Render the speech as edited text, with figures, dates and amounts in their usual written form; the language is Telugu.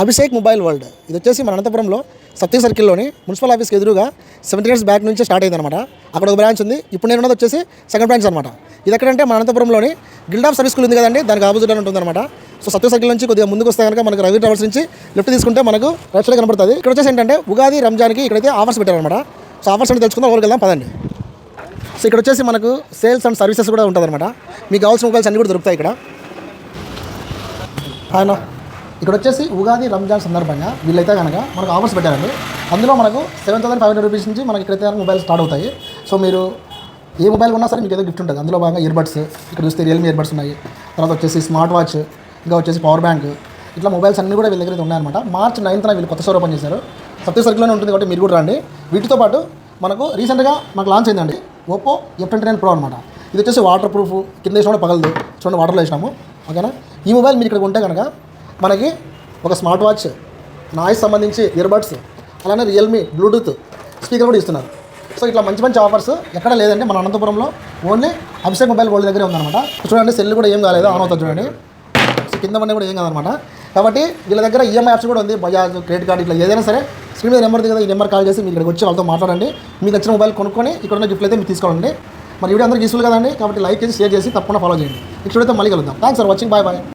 అభిషేక్ మొబైల్ వరల్డ్ ఇది వచ్చేసి మన అనంతపురంలో సత్య సర్కిల్లోని మున్సిపల్ ఆఫీస్కి ఎదురుగా 7 ఇయర్స్ బ్యాక్ నుంచి స్టార్ట్ అయిందన్నమాట. అక్కడ ఒక బ్రాంచ్ ఉంది. ఇప్పుడు నేను ఉన్నది వచ్చేసి సెకండ్ బ్రాంచ్ అనమాట. ఇది ఎక్కడంటే మన అనంతపురంలోని గిల్డ్ ఆఫ్ సర్వీస్ స్కూల్ ఉంది కదండి, దానికి ఆపోజిట్ అని ఉంటుందన్నమాట. సో సత్య సర్కిల్ నుంచి కొద్దిగా ముందుకు వస్తే కనుక మనకు రవి ట్రావెల్స్ నుంచి లెఫ్ట్ తీసుకుంటే మనకు రైట్ సైడ్ కనబడుతుంది. ఇక్కడ వచ్చేసి ఏంటంటే ఉగాది రంజాన్కి ఇక్కడైతే ఆఫర్స్ పెట్టారనమాట. సో ఆఫర్స్ అంటే తెలుసుకుందాం, ఊరికి వెళ్దాం పదండి. సో ఇక్కడ వచ్చేసి మనకు సేల్స్ అండ్ సర్వీసెస్ కూడా ఉంటుందన్నమాట. మీకు కావాల్సిన మొబైల్స్ అన్నీ కూడా దొరుకుతాయి ఇక్కడ. ఆయన ఇక్కడ వచ్చేసి ఉగాది రంజాన్ సందర్భంగా వీళ్ళైతే కనుక మనకు ఆఫర్స్ పెట్టారండి. అందులో మనకు 7,500 రూపీస్ నుంచి మనకి ఇక్కడైతే మొబైల్ స్టార్ట్ అవుతాయి. సో మీరు ఏ మొబైల్ కొన్నా సరే మీకు ఏదో గిఫ్ట్ ఉంటుంది. అందులో భాగంగా ఇయర్బడ్స్, ఇక్కడ చూస్తే రియల్మీ ఇయర్బడ్స్ ఉన్నాయి. తర్వాత వచ్చేసి స్మార్ట్ వాచ్, ఇంకా వచ్చేసి పవర్ బ్యాంక్, ఇట్లా మొబైల్స్ అన్నీ కూడా వీళ్ళ దగ్గర ఉన్నాయన్నమాట. March 9th వీళ్ళు కొత్త స్టోర్ ఓపెన్ చేశారు. సత్య సర్కిల్లోనే ఉంటుంది కాబట్టి మీరు కూడా రండి. వీటితో పాటు మనకు రీసెంట్గా మనకు లాంచ్ అయిందండి ఓప్పో F29 Pro అనమాట. ఇది వచ్చేసి వాటర్ ప్రూఫ్, కింద వేసినా పగలదు. చూడండి వాటర్లో వేసినాము, ఓకేనా. ఈ మొబైల్ మీరు ఇక్కడ ఉంటే కనుక మనకి ఒక స్మార్ట్ వాచ్, నాయిస్ సంబంధించి ఇయర్బడ్స్, అలానే రియల్మీ బ్లూటూత్ స్పీకర్ కూడా ఇస్తున్నారు. సో ఇట్లా మంచి మంచి ఆఫర్స్ ఎక్కడ లేదంటే మన అనంతపురంలో ఓన్లీ అభిషేక్ మొబైల్ వరల్డ్ దగ్గరే ఉందన్నమాట. చూడండి సెల్ కూడా ఏం కాలేదు, ఆన్ అవుతుంది చూడండి. సో కింద పడినా కూడా ఏం కాదనమాట. కాబట్టి వీళ్ళ దగ్గర ఈఎంఐ యాప్స్ కూడా ఉంది, బజాజ్ క్రెడిట్ కార్డు, ఇట్లా ఏదైనా సరే స్క్రీన్ మీద నెంబర్ ఉంది కదా, ఈ నెంబర్ కాల్ చేసి మీరు ఇక్కడికి వచ్చి వాళ్ళతో మాట్లాడండి. మీకు నచ్చిన మొబైల్ కొనుక్కొని ఇక్కడ ఉన్న గిఫ్ట్లు అయితే మీరు తీసుకోండి. మరి వీడియో అందరికీ యూస్ఫుల్ కదండి, కాబట్టి లైక్ చేసి షేర్ చేసి తప్పకుండా ఫాలో చేయండి. నెక్స్ట్ వీడియోతో మళ్ళీ కలుద్దాం. Thanks for watching, bye bye.